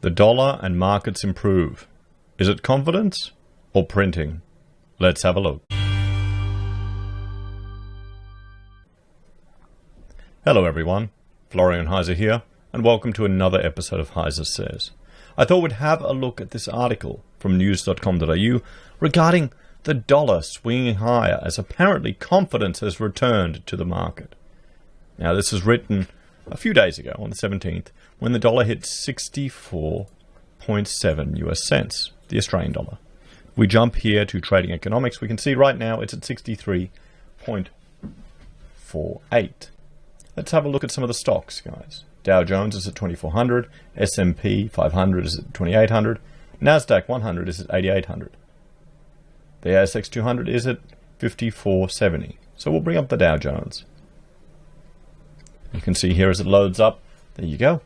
The dollar and markets improve. Is it confidence or printing? Let's have a look. Hello everyone, Florian.Heise here, and welcome to another episode of HeiseSays. I thought we'd have a look at this article from news.com.au regarding the dollar swinging higher as apparently confidence has returned to the market. Now this is written a few days ago on the 17th when the dollar hit 64.7 US cents, the Australian dollar. We jump here to trading economics. We can see right now it's at 63.48. Let's have a look at some of the stocks, guys. Dow Jones is at 2400, S&P 500 is at 2800, Nasdaq 100 is at 8800. The ASX 200 is at 5470. So we'll bring up the Dow Jones. You can see here as it loads up, there you go.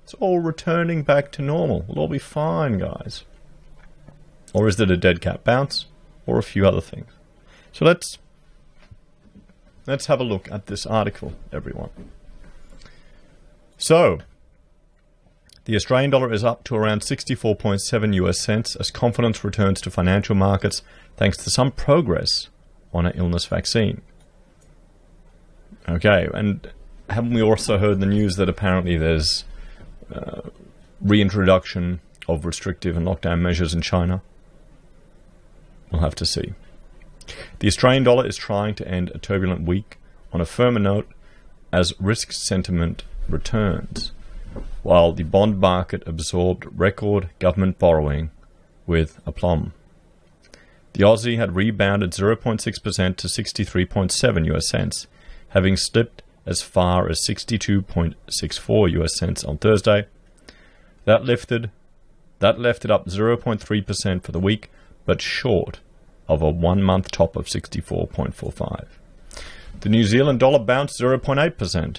It's all returning back to normal. We'll all be fine, guys. Or is it a dead cat bounce? Or a few other things? So let's have a look at this article, everyone. So, the Australian dollar is up to around 64.7 US cents as confidence returns to financial markets thanks to some progress on an illness vaccine. Okay, and haven't we also heard the news that apparently there's reintroduction of restrictive and lockdown measures in China? We'll have to see. The Australian dollar is trying to end a turbulent week on a firmer note as risk sentiment returns, while the bond market absorbed record government borrowing with aplomb. The Aussie had rebounded 0.6% to 63.7 US cents, having slipped as far as 62.64 US cents on Thursday. That left it up 0.3% for the week, but short of a one-month top of 64.45. The New Zealand dollar bounced 0.8%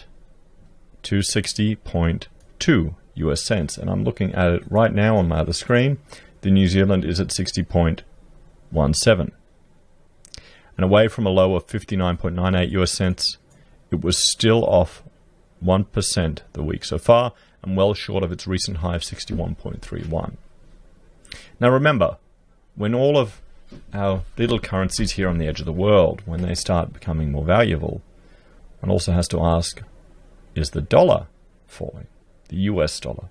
to 60.2 US cents, and I'm looking at it right now on my other screen. The New Zealand is at 60.17. And away from a low of 59.98 US cents, it was still off 1% the week so far, and well short of its recent high of 61.31. Now remember, when all of our little currencies here on the edge of the world, when they start becoming more valuable, one also has to ask, is the dollar falling? The US dollar?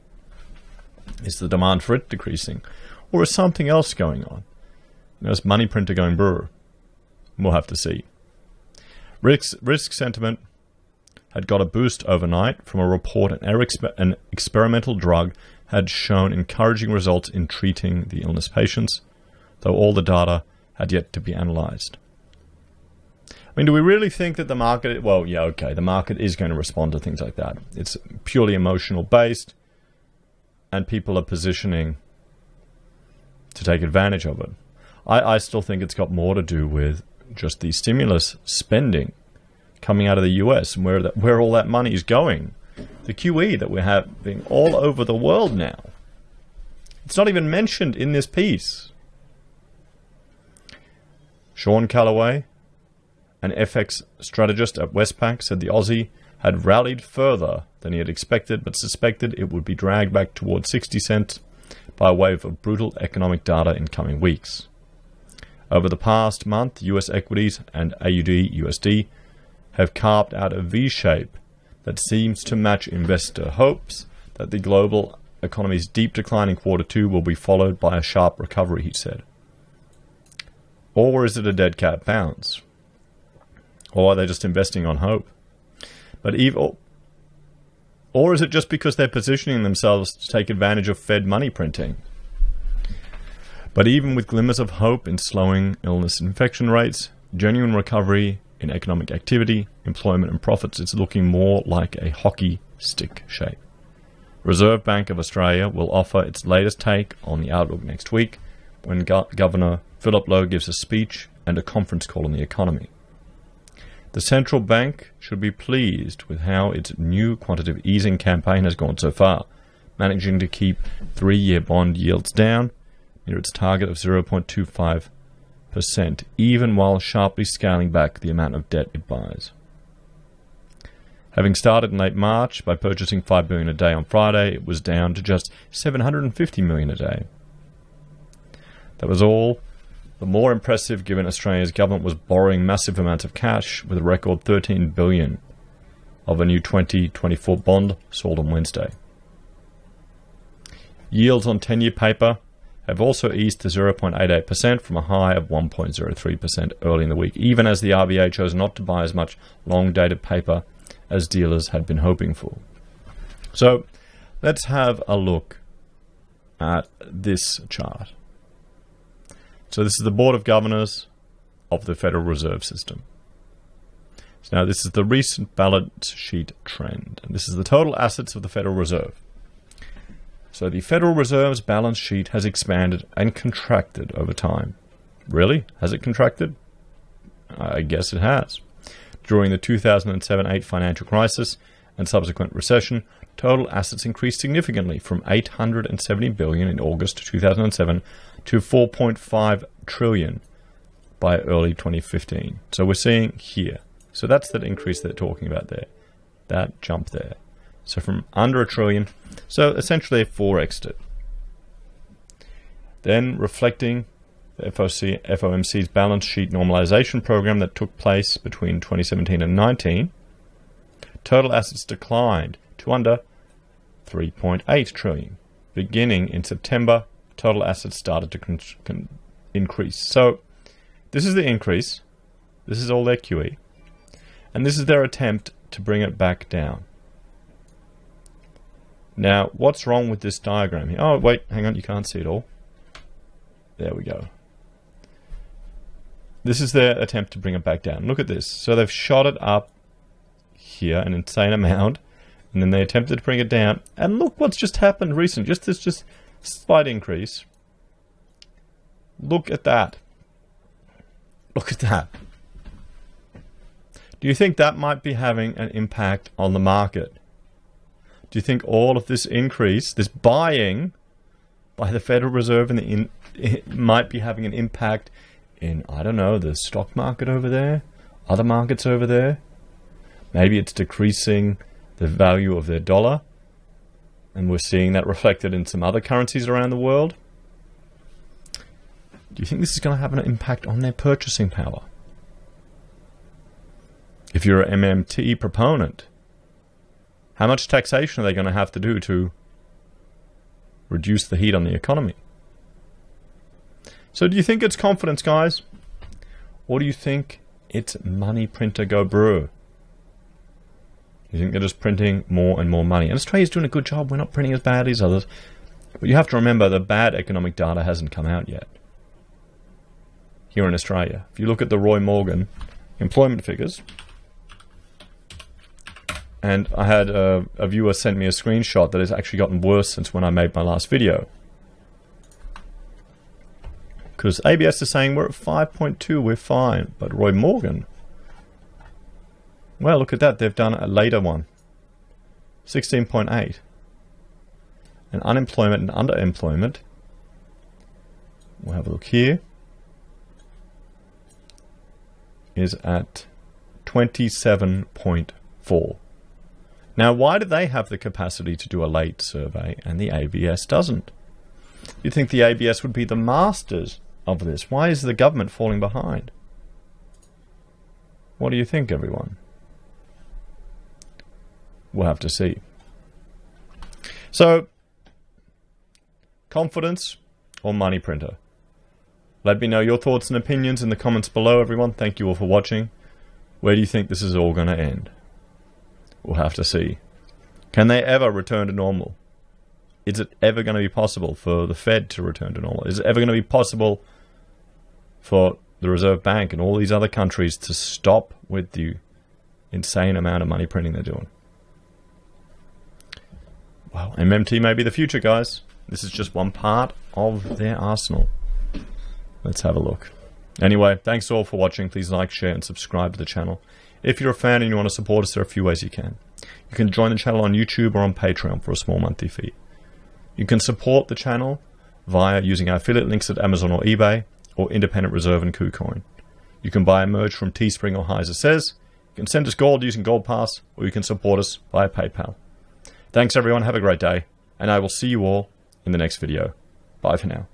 Is the demand for it decreasing? Or is something else going on? Is money printer going brr? We'll have to see. Risk sentiment had got a boost overnight from a report an experimental drug had shown encouraging results in treating the illness patients, though all the data had yet to be analyzed. I mean, do we really think that the market... Well, yeah, okay, the market is going to respond to things like that. It's purely emotional based, and people are positioning to take advantage of it. I still think it's got more to do with just the stimulus spending coming out of the US and where all that money is going. The QE that we're having all over the world now. It's not even mentioned in this piece. Sean Callaway, an FX strategist at Westpac, said the Aussie had rallied further than he had expected, but suspected it would be dragged back towards 60 cents by way of brutal economic data in coming weeks. Over the past month, US equities and AUD/USD have carved out a V-shape that seems to match investor hopes that the global economy's deep decline in Q2 will be followed by a sharp recovery, he said. Or is it a dead cat bounce? Or are they just investing on hope? Or is it just because they're positioning themselves to take advantage of Fed money printing? But even with glimmers of hope in slowing illness infection rates, genuine recovery in economic activity, employment and profits, it's looking more like a hockey stick shape. Reserve Bank of Australia will offer its latest take on the outlook next week when Governor Philip Lowe gives a speech and a conference call on the economy. The central bank should be pleased with how its new quantitative easing campaign has gone so far, managing to keep 3-year bond yields down near its target of 0.25%, even while sharply scaling back the amount of debt it buys. Having started in late March by purchasing $5 billion a day on Friday, it was down to just $750 million a day. That was all the more impressive given Australia's government was borrowing massive amounts of cash, with a record $13 billion of a new 2024 bond sold on Wednesday. Yields on 10-year paper have also eased to 0.88% from a high of 1.03% early in the week, even as the RBA chose not to buy as much long-dated paper as dealers had been hoping for. So let's have a look at this chart. So this is the Board of Governors of the Federal Reserve System. So now this is the recent balance sheet trend, and this is the total assets of the Federal Reserve. So the Federal Reserve's balance sheet has expanded and contracted over time. Really? Has it contracted? I guess it has. During the 2007-8 financial crisis and subsequent recession, total assets increased significantly from $870 billion in August 2007 to $4.5 trillion by early 2015. So we're seeing here. So that's that increase they're talking about there. That jump there. So from under $1 trillion, so essentially 4x'd it. Then reflecting the FOMC's balance sheet normalization program that took place between 2017 and 19, total assets declined to under $3.8 trillion. Beginning in September, total assets started to increase. So this is the increase. This is all their QE. And this is their attempt to bring it back down. Now, what's wrong with this diagram here? Oh, wait, hang on, you can't see it all. There we go. This is their attempt to bring it back down. Look at this. So they've shot it up here, an insane amount, and then they attempted to bring it down. And look what's just happened recently. Just this slight increase. Look at that. Look at that. Do you think that might be having an impact on the market? Do you think all of this increase, this buying by the Federal Reserve, it might be having an impact in, I don't know, the stock market over there, other markets over there? Maybe it's decreasing the value of their dollar, and we're seeing that reflected in some other currencies around the world. Do you think this is going to have an impact on their purchasing power? If you're an MMT proponent, how much taxation are they going to have to do to reduce the heat on the economy? So do you think it's confidence, guys? Or do you think it's money printer go brew? You think they're just printing more and more money? And Australia's doing a good job. We're not printing as badly as others. But you have to remember the bad economic data hasn't come out yet. Here in Australia, if you look at the Roy Morgan employment figures, and I had a viewer send me a screenshot that has actually gotten worse since when I made my last video. Because ABS is saying we're at 5.2, we're fine. But Roy Morgan, well, look at that. They've done a later one. 16.8. And unemployment and underemployment, we'll have a look here, is at 27.4. Now, why do they have the capacity to do a late survey and the ABS doesn't? You'd think the ABS would be the masters of this. Why is the government falling behind? What do you think, everyone? We'll have to see. So, confidence or money printer? Let me know your thoughts and opinions in the comments below, everyone. Thank you all for watching. Where do you think this is all going to end? We'll have to see. Can they ever return to normal? Is it ever going to be possible for the Fed to return to normal? Is it ever going to be possible for the Reserve Bank and all these other countries to stop with the insane amount of money printing they're doing? Well, MMT may be the future, guys. This is just one part of their arsenal. Let's have a look. Anyway, thanks all for watching. Please like, share, and subscribe to the channel. If you're a fan and you want to support us, there are a few ways you can. You can join the channel on YouTube or on Patreon for a small monthly fee. You can support the channel via using our affiliate links at Amazon or eBay, or Independent Reserve and Kucoin. You can buy a merch from Teespring or HeiseSays. You can send us gold using Gold Pass, or you can support us via PayPal. Thanks everyone, have a great day, and I will see you all in the next video. Bye for now.